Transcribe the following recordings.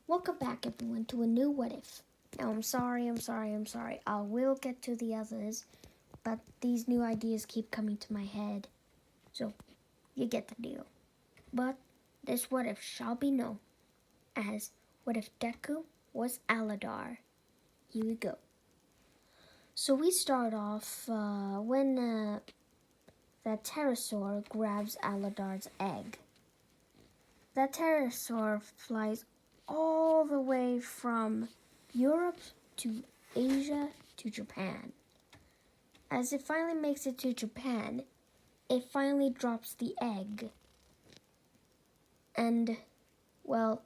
Welcome back, everyone, to a new What If. Now, I'm sorry. I will get to the others, but these new ideas keep coming to my head, so you get the deal. But this What If shall be known as What If Deku was Aladar. Here we go. So we start off when that pterosaur grabs Aladar's egg. That pterosaur flies all the way from Europe to Asia to Japan. As it finally makes it to Japan, it finally drops the egg. And, well,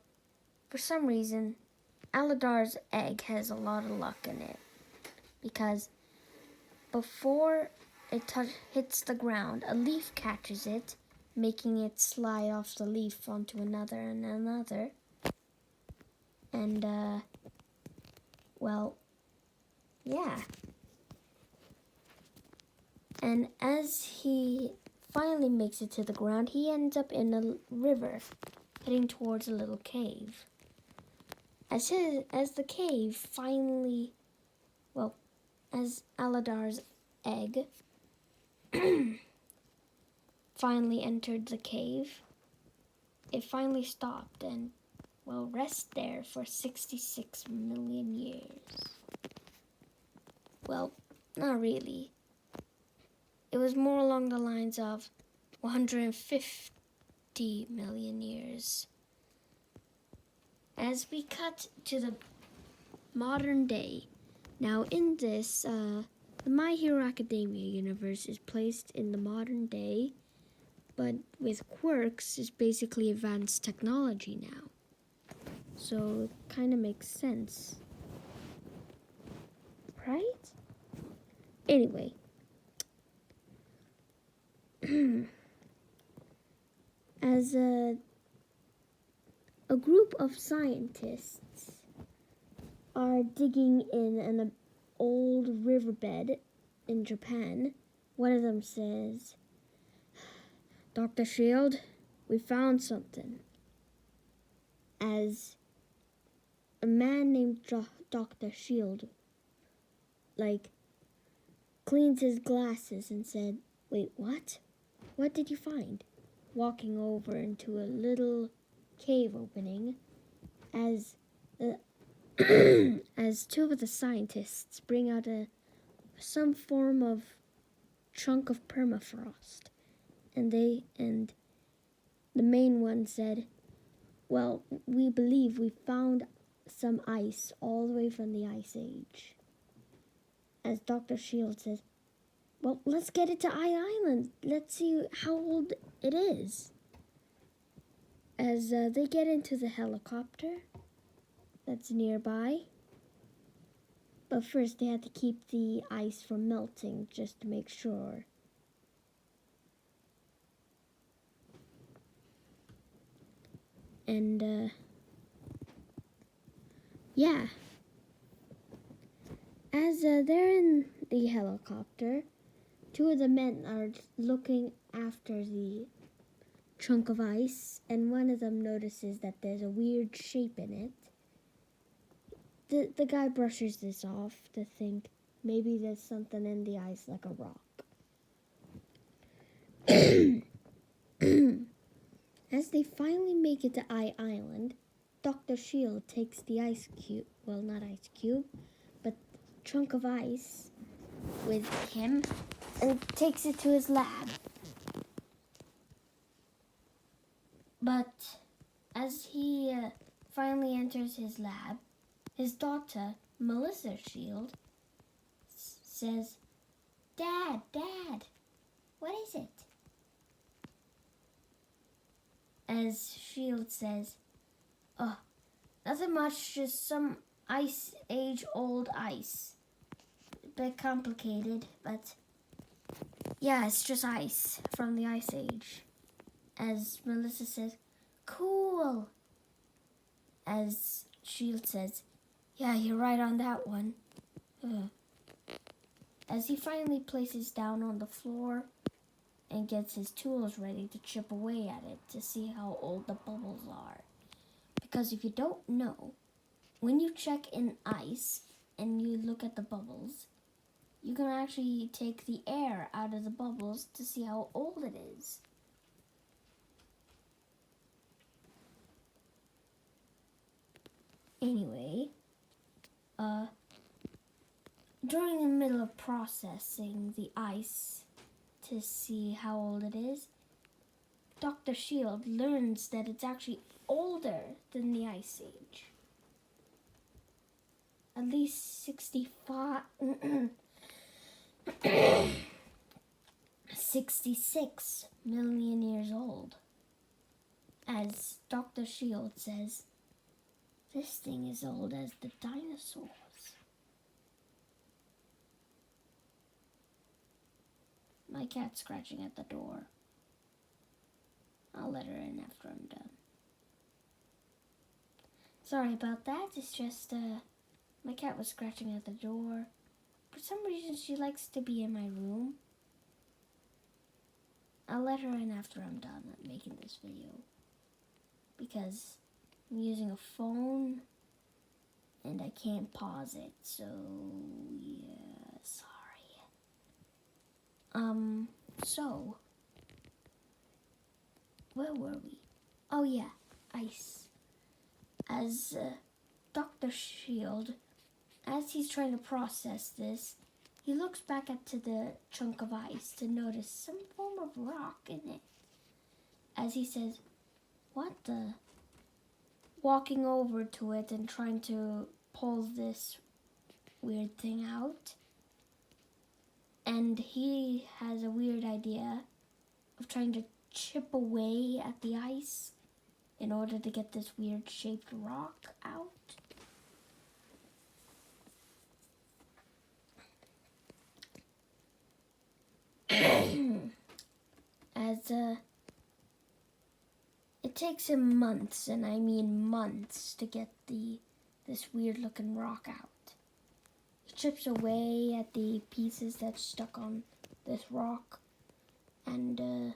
for some reason, Aladar's egg has a lot of luck in it. Because before it hits the ground, a leaf catches it, making it slide off the leaf onto another and another. And, well, yeah. And as he finally makes it to the ground, he ends up in a river, heading towards a little cave. As the cave finally, as Aladar's egg finally entered the cave, it finally stopped and, rest there for 66 million years. Well, not really. It was more along the lines of 150 million years. As we cut to the modern day, now in this, the My Hero Academia universe is placed in the modern day, but with quirks is basically advanced technology now. So it kind of makes sense. Right? Anyway. As a group of scientists are digging in an old riverbed in Japan, one of them says, "Dr. Shield, we found something." As a man named Dr. Shield, cleans his glasses and said, "Wait, what? What did you find?" Walking over into a little cave opening, as as two of the scientists bring out some form of chunk of permafrost, and the main one said, "Well, we believe we found some ice all the way from the Ice Age." As Dr. Shield says, "Well, let's get it to Island. Let's see how old it is." As they get into the helicopter that's nearby. But first they had to keep the ice from melting just to make sure. And, yeah. As they're in the helicopter, two of the men are looking after the chunk of ice, and one of them notices that there's a weird shape in it. The guy brushes this off to think maybe there's something in the ice like a rock. As they finally make it to Island, Dr. Shield takes the ice cube, well, not ice cube, but chunk of ice with him and takes it to his lab. But as he finally enters his lab, his daughter, Melissa Shield, says, Dad, what is it?" As Shield says, "Oh, nothing much, just some Ice Age old ice. A bit complicated, but yeah, it's just ice from the Ice Age." As Melissa says, "Cool." As Shield says, "Yeah, you're right on that one." As he finally places down on the floor and gets his tools ready to chip away at it to see how old the bubbles are. Because if you don't know, when you check in ice and you look at the bubbles, you can actually take the air out of the bubbles to see how old it is. Anyway, during the middle of processing the ice to see how old it is, Dr. Shield learns that it's actually older than the Ice Age. At least 66 million years old. As Dr. Shield says, this thing is old as the dinosaurs. My cat's scratching at the door. I'll let her in after I'm done. Sorry about that. It's just, my cat was scratching at the door. For some reason, she likes to be in my room. I'll let her in after I'm done making this video. Because I'm using a phone and I can't pause it. So, yeah, sorry. So, where were we? Oh yeah, ice. As Dr. Shield, as he's trying to process this, he looks back at to the chunk of ice to notice some form of rock in it. As he says, what the? Walking over to it and trying to pull this weird thing out. And he has a weird idea of trying to chip away at the ice in order to get this weird shaped rock out. As it takes him months, and I mean months, to get this weird looking rock out. He chips away at the pieces that's stuck on this rock, and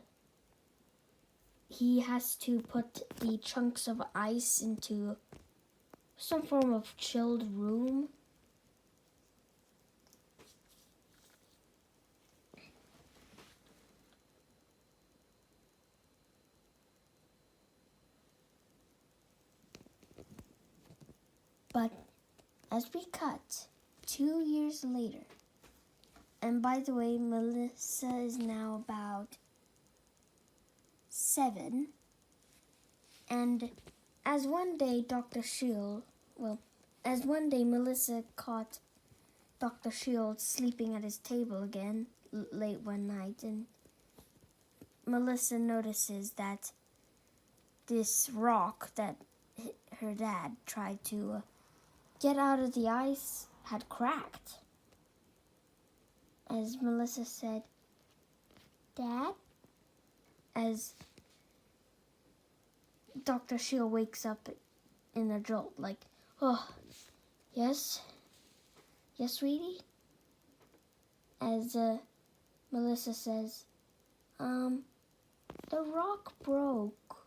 he has to put the chunks of ice into some form of chilled room. But as we cut 2 years later, and by the way, Melissa is now about 7, and as one day Melissa caught Dr. Shield sleeping at his table again late one night, and Melissa notices that this rock that her dad tried to get out of the ice had cracked. As Melissa said, "Dad?" As Dr. Shield wakes up in a jolt, like, "Oh, yes? Yes, sweetie?" As Melissa says, the rock broke."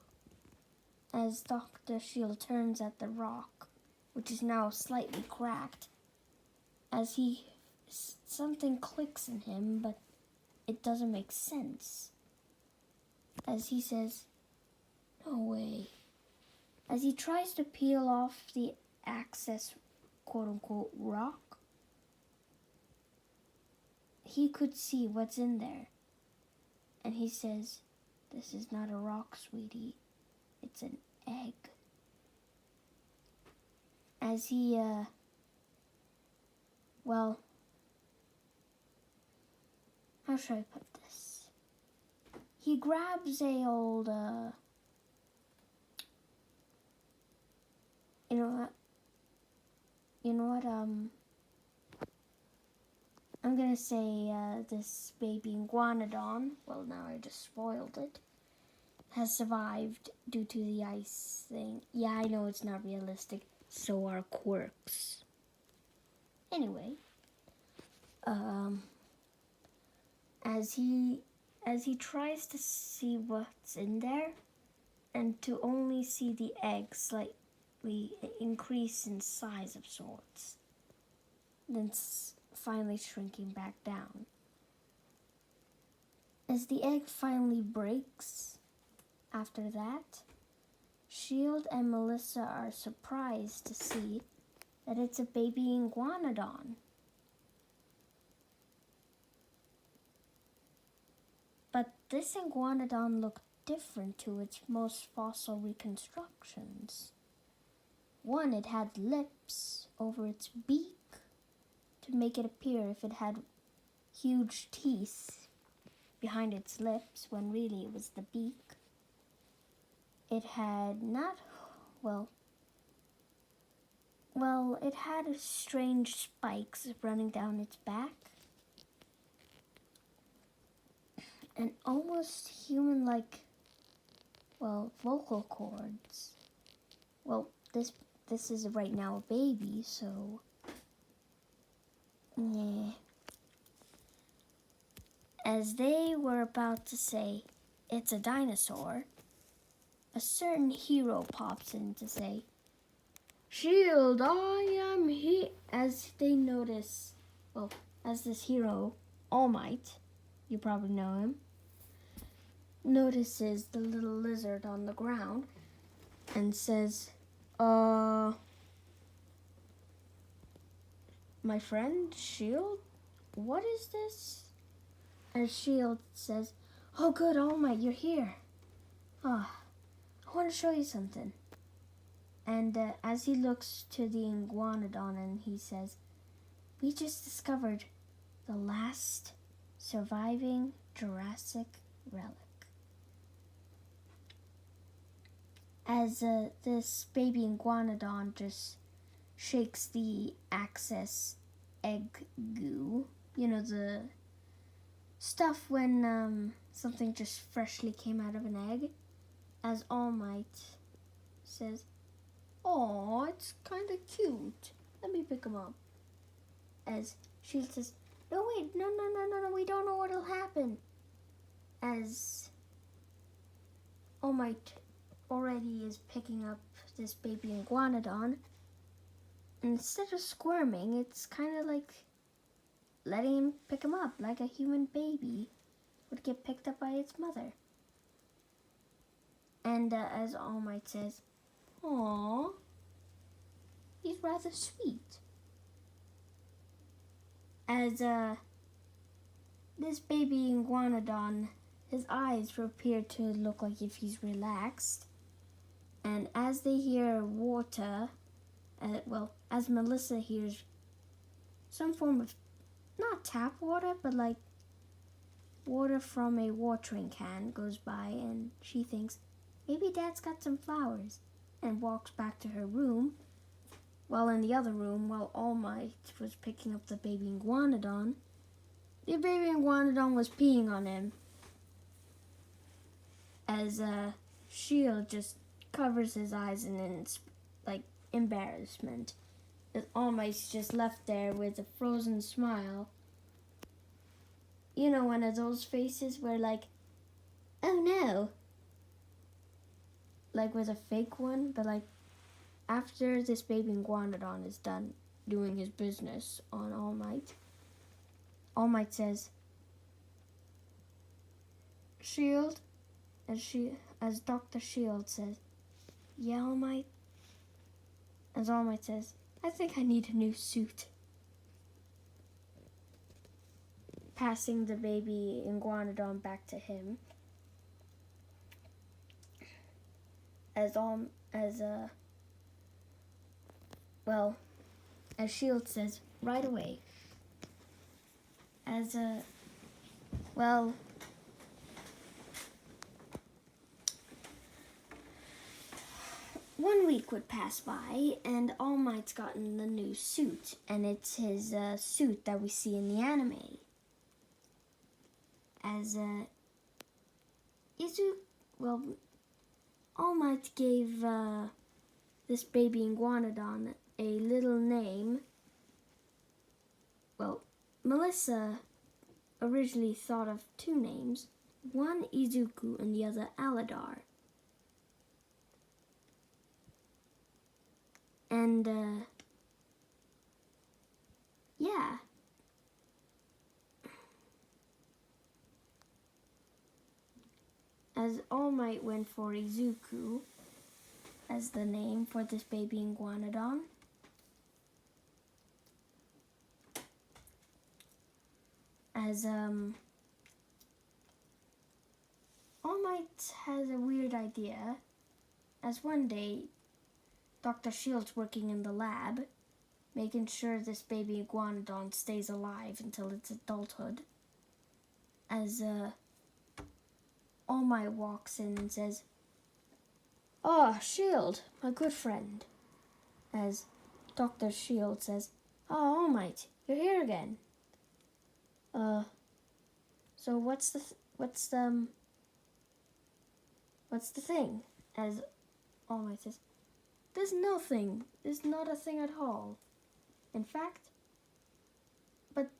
As Dr. Shield turns at the rock, which is now slightly cracked, as something clicks in him, but it doesn't make sense. As he says, "No way." As he tries to peel off the excess quote-unquote rock, he could see what's in there. And he says, "This is not a rock, sweetie. It's an egg." As he, how should I put this? He grabs a old, you know what, I'm gonna say, this baby iguanodon, well, now I just spoiled it, has survived due to the ice thing. Yeah, I know it's not realistic, so are quirks. Anyway, as he tries to see what's in there, and to only see the eggs, like, slightly increase in size of sorts, then finally shrinking back down. As the egg finally breaks, after that, Shield and Melissa are surprised to see that it's a baby iguanodon. But this iguanodon looked different to its most fossil reconstructions. One, it had lips over its beak to make it appear if it had huge teeth behind its lips, when really it was the beak. It had it had strange spikes running down its back and almost human-like, vocal cords. Well, this is right now a baby, so yeah. As they were about to say, it's a dinosaur, a certain hero pops in to say, Shield, I am here. As they notice, as this hero, All Might, you probably know him, notices the little lizard on the ground and says, my friend, Shield, what is this? And Shield says, oh good, All Might, you're here. I want to show you something. And as he looks to the iguanodon and he says, we just discovered the last surviving Jurassic relic. As this baby iguanodon just shakes the excess egg goo, the stuff when something just freshly came out of an egg, as All Might says, "Aw, it's kind of cute. Let me pick him up." As Shield says, "No, wait, no, we don't know what'll happen." As All Might already is picking up this baby iguanodon, instead of squirming, it's kind of like letting him pick him up, like a human baby would get picked up by its mother. And as All Might says, "Aww, he's rather sweet." As this baby iguanodon, his eyes appear to look like if he's relaxed. And as they hear water, as Melissa hears some form of, not tap water, but like water from a watering can goes by, and she thinks, maybe Dad's got some flowers, and walks back to her room. While in the other room, while All Might was picking up the baby iguanodon, the baby iguanodon was peeing on him. As Shield just covers his eyes in embarrassment. As All Might's just left there with a frozen smile. You know, one of those faces where oh no. With a fake one, but after this baby iguanodon is done doing his business on All Might says, "Shield," as Dr. Shield says, "Yeah, All Might." As All Might says, "I think I need a new suit." Passing the baby iguanodon back to him. As Shield says, right away. As 1 week would pass by, and All Might's gotten the new suit, and it's his suit that we see in the anime. As All Might gave this baby iguanodon a little name. Melissa originally thought of 2 names, one Izuku and the other Aladar. And, yeah. As All Might went for Izuku as the name for this baby iguanodon. As, All Might has a weird idea. As one day, Dr. Shield's working in the lab, making sure this baby iguanodon stays alive until its adulthood. As, All Might walks in and says, "Ah, Shield, my good friend." As Dr. Shield says, "Ah, All Might, you're here again. So what's the thing?" As All Might says, "There's nothing. There's not a thing at all. In fact," but,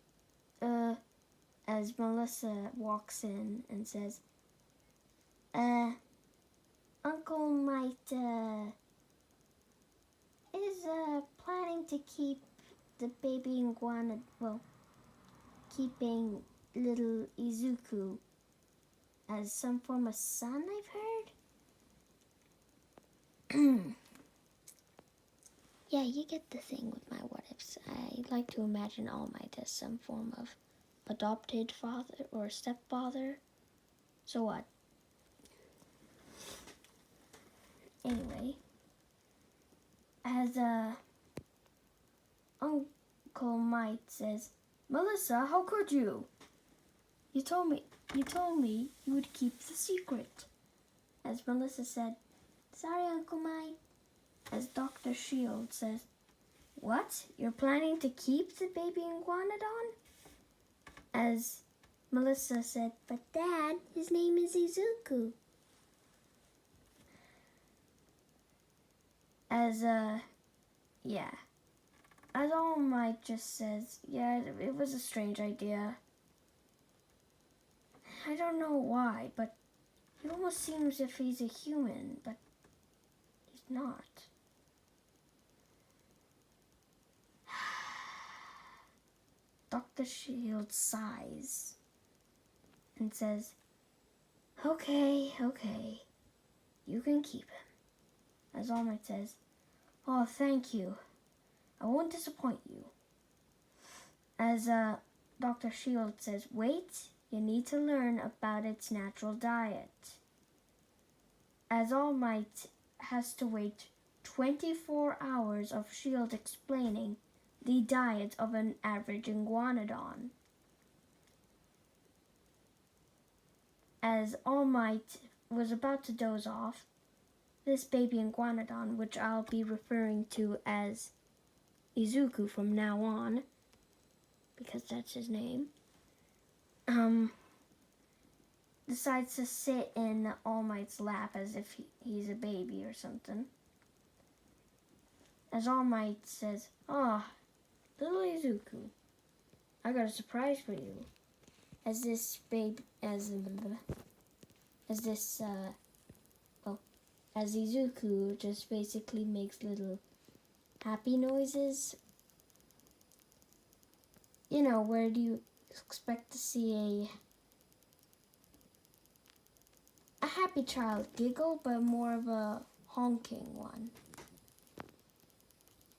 as Melissa walks in and says, Uncle Might, is, planning to keep the baby iguana, keeping little Izuku as some form of son, I've heard. Yeah, you get the thing with my what ifs. I like to imagine All Might as some form of adopted father or stepfather. So what? Anyway, as Uncle Might says, "Melissa, how could you? You told me you would keep the secret." As Melissa said, "Sorry, Uncle Might." As Dr. Shield says, "What? You're planning to keep the baby iguanodon?" As Melissa said, "But Dad, his name is Izuku." As, yeah. As All Might just says, "Yeah, it was a strange idea. I don't know why, but he almost seems as if he's a human, but he's not." Dr. Shield sighs and says, Okay, you can keep him." As All Might says, "Oh, thank you. I won't disappoint you." As Dr. Shield says, "Wait, you need to learn about its natural diet." As All Might has to wait 24 hours of Shield explaining the diet of an average iguanodon. As All Might was about to doze off, this baby iguanodon, which I'll be referring to as Izuku from now on, because that's his name, decides to sit in All Might's lap as if he's a baby or something. As All Might says, "Ah, little Izuku, I got a surprise for you." As this as Izuku just basically makes little happy noises. You know, where do you expect to see a happy child giggle, but more of a honking one.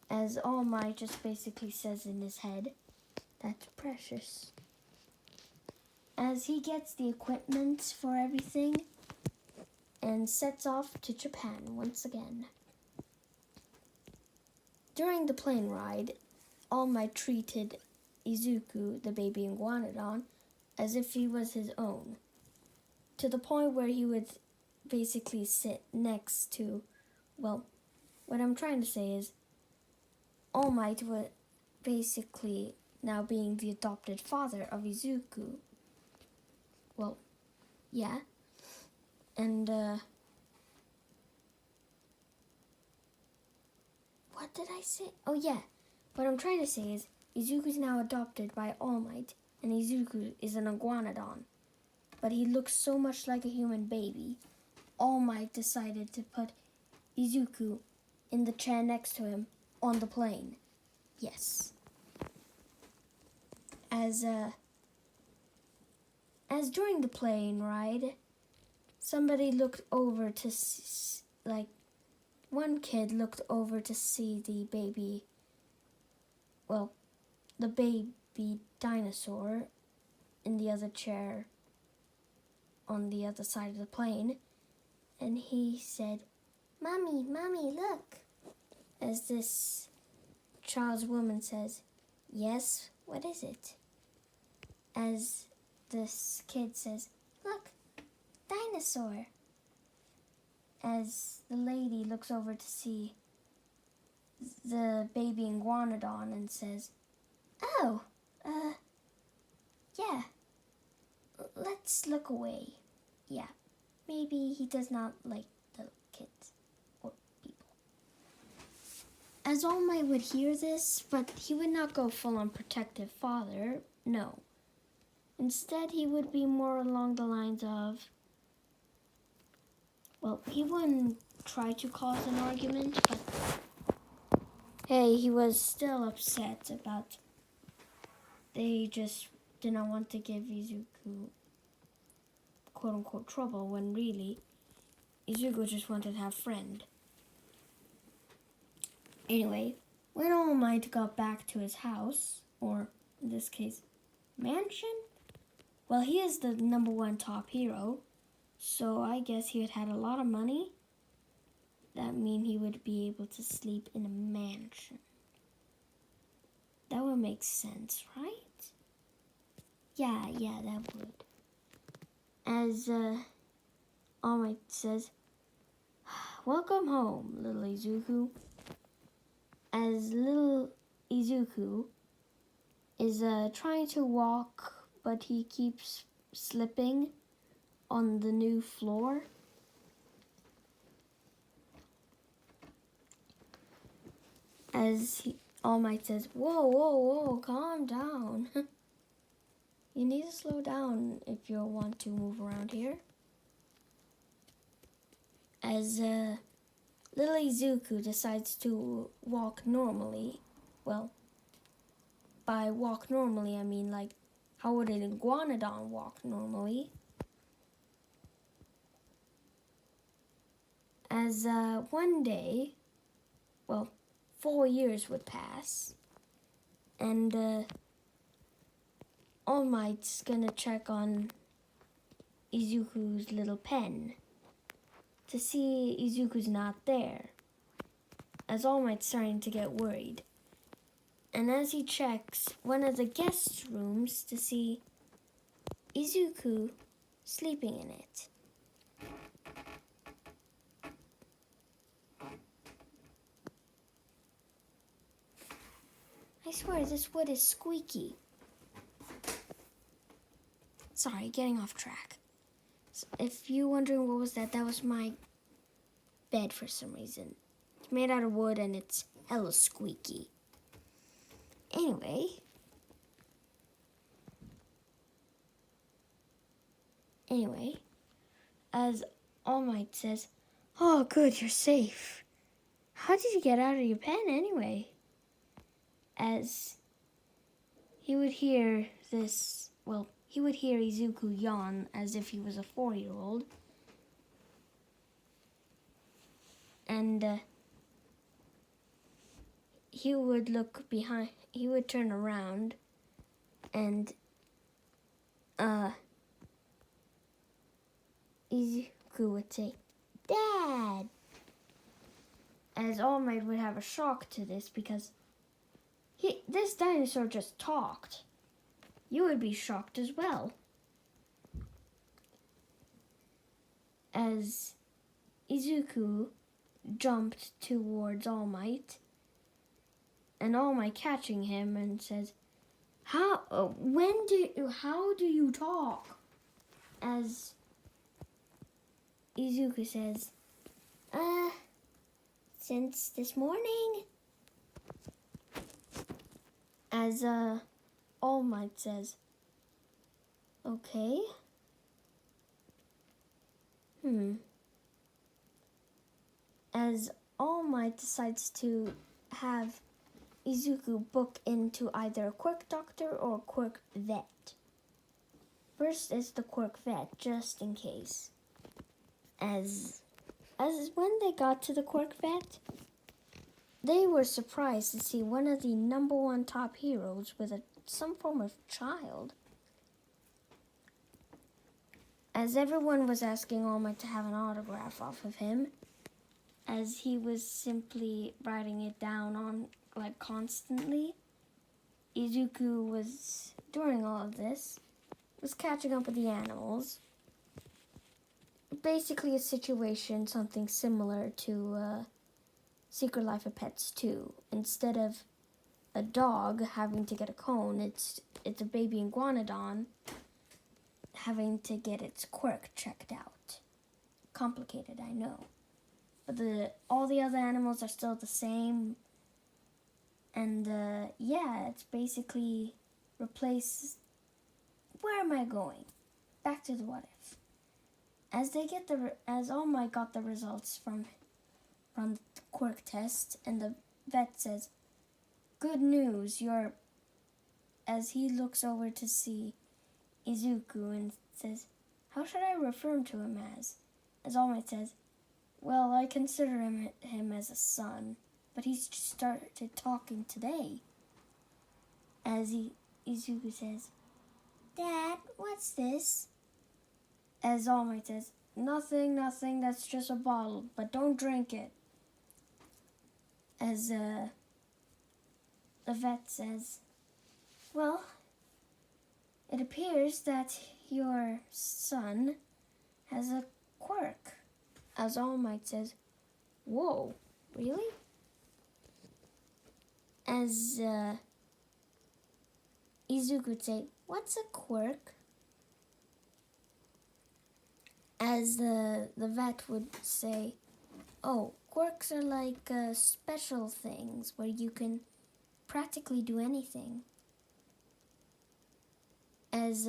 As All Might just basically says in his head, "That's precious." As he gets the equipment for everything and sets off to Japan once again. During the plane ride, All Might treated Izuku, the baby iguanodon, as if he was his own, to the point where he would basically sit next to, what I'm trying to say is, All Might was basically now being the adopted father of Izuku. Yeah. And, what did I say? Oh, yeah. What I'm trying to say is, Izuku's now adopted by All Might, and Izuku is an iguanodon. But he looks so much like a human baby, All Might decided to put Izuku in the chair next to him on the plane. Yes. As during the plane ride, somebody looked over to one kid looked over to see the baby dinosaur in the other chair on the other side of the plane, and he said, "Mommy, Mommy, look." As this child's woman says, "Yes, what is it?" As this kid says, "Look, dinosaur." As the lady looks over to see the baby iguanodon and says, "Oh, yeah, let's look away. Yeah, maybe he does not like little kids or people." As All Might would hear this, but he would not go full-on protective father, no. Instead, he would be more along the lines of, well, he wouldn't try to cause an argument, but hey, he was still upset about they just did not want to give Izuku quote-unquote trouble when really Izuku just wanted to have a friend. Anyway, when All Might got back to his house, or in this case, mansion, well, he is the #1 top hero, so I guess he had a lot of money. That means he would be able to sleep in a mansion. That would make sense, right? Yeah, that would. As All Might says, "Welcome home, little Izuku." As little Izuku is trying to walk, but he keeps slipping on the new floor. As All Might says, whoa, calm down. You need to slow down if you want to move around here." As little Izuku decides to walk normally, well, by walk normally, I mean like, how would an iguanodon walk normally? As one day, 4 years would pass, and All Might's gonna check on Izuku's little pen to see Izuku's not there, as All Might's starting to get worried. And as he checks one of the guest rooms to see Izuku sleeping in it. I swear this wood is squeaky. Sorry, getting off track. If you're wondering what was that was my bed for some reason. It's made out of wood and it's hella squeaky. Anyway, as All Might says, "Oh, good, you're safe. How did you get out of your pen anyway?" As he would hear Izuku yawn as if he was a 4-year-old. And he would look behind, he would turn around, and Izuku would say, "Dad!" As All Might would have a shock to this because this dinosaur just talked. You would be shocked as well. As Izuku jumped towards All Might, and All Might catching him and says, how do you talk?" As Izuku says, "Since this morning." As All Might says, "Okay. As All Might decides to have Izuku book into either a quirk doctor or a quirk vet. First is the quirk vet, just in case. As when they got to the quirk vet, they were surprised to see one of the number one top heroes with some form of child. As everyone was asking All Might to have an autograph off of him, as he was simply writing it down on constantly, Izuku was, during all of this, was catching up with the animals. Basically a situation, something similar to Secret Life of Pets 2. Instead of a dog having to get a cone, it's a baby iguanodon having to get its quirk checked out. Complicated, I know. But all the other animals are still the same. And it's basically replace. Where am I going? Back to the what if. As All Might got the results from the quirk test, and the vet says, "Good news, as he looks over to see Izuku and says, "How should I refer to him as?" As All Might says, "Well, I consider him as a son, but he's just started talking today." As Izuku says, "Dad, what's this?" As All Might says, Nothing, that's just a bottle, but don't drink it." As the vet says, "Well, it appears that your son has a quirk." As All Might says, "Whoa, really?" As Izuku would say, "What's a quirk?" As the vet would say, "Oh, quirks are like special things where you can practically do anything." As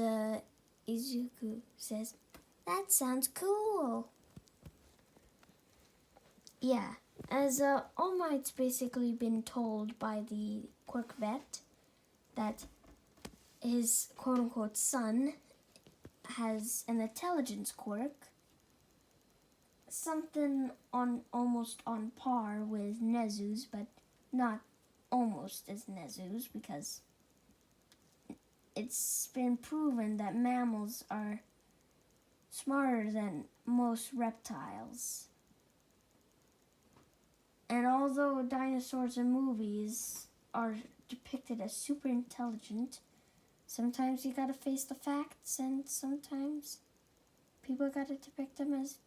Izuku says, "That sounds cool." Yeah, as All Might's basically been told by the quirk vet that his quote-unquote son has an intelligence quirk, something almost on par with Nezu's, but not almost as Nezu's, because it's been proven that mammals are smarter than most reptiles. And although dinosaurs in movies are depicted as super intelligent, sometimes you gotta face the facts, and sometimes people gotta depict them as,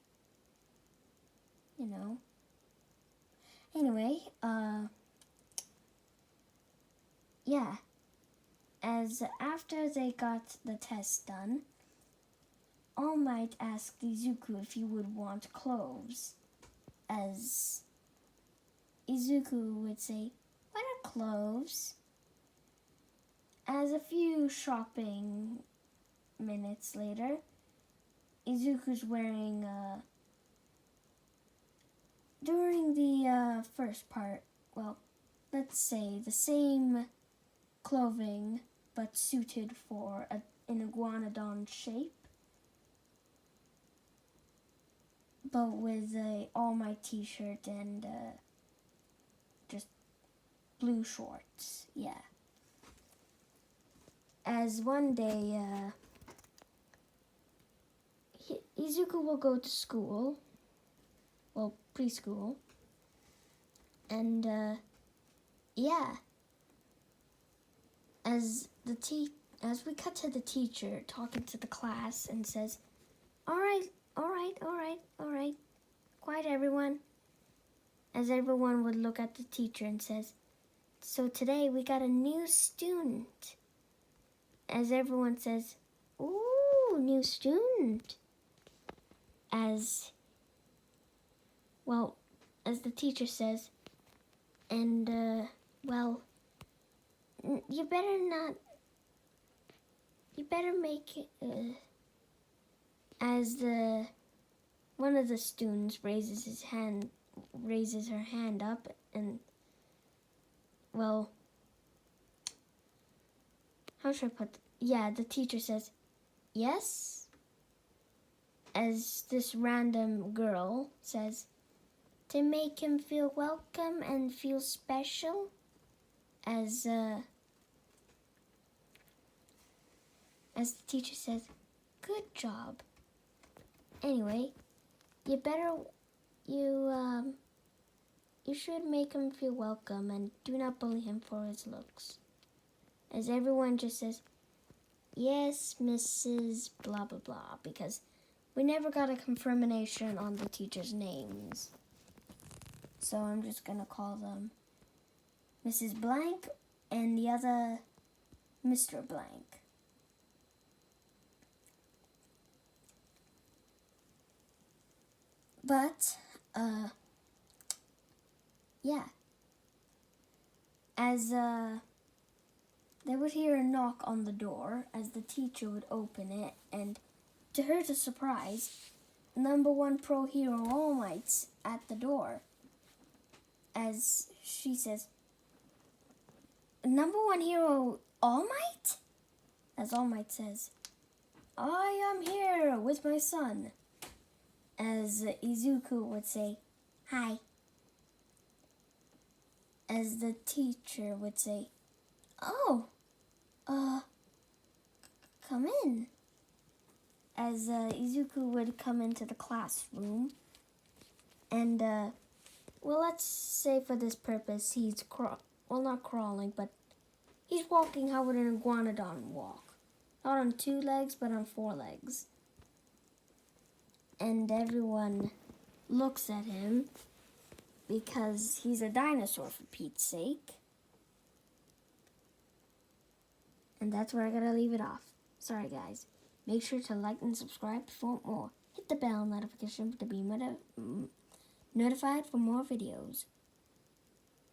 Anyway, as after they got the test done, All Might asked Izuku if he would want cloves. As Izuku would say, "What are cloves?" As a few shopping minutes later, Izuku's wearing, during the first part, well, let's say the same clothing, but suited for an iguanodon shape, but with a All Might t-shirt and just blue shorts, yeah. As one day, Izuku will go to school, well, preschool, and as we cut to the teacher talking to the class and says, all right, quiet everyone," as everyone would look at the teacher and says, "So today we got a new student." As everyone says, "Ooh, new student." As the teacher says, and you better make it, as one of the students raises her hand up and well, how should I put yeah, the teacher says, yes, as this random girl says, to make him feel welcome and feel special, as the teacher says, good job. Anyway, you should make him feel welcome and do not bully him for his looks. As everyone just says, yes, Mrs. blah blah blah, because we never got a confirmation on the teachers' names. So I'm just gonna call them Mrs. Blank and the other Mr. Blank. But, yeah. As, they would hear a knock on the door as the teacher would open it, and to her surprise, number one pro hero All Might's at the door. As she says, number one hero All Might? As All Might says, I am here with my son. As Izuku would say, hi. As the teacher would say, oh, come in. As Izuku would come into the classroom, and, well, let's say for this purpose, he's not crawling, but he's walking how would an iguanodon walk. Not on 2 legs, but on 4 legs. And everyone looks at him because he's a dinosaur, for Pete's sake. And that's where I gotta leave it off. Sorry, guys. Make sure to like and subscribe for more. Hit the bell notification to be notified for more videos.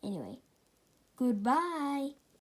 Anyway, goodbye.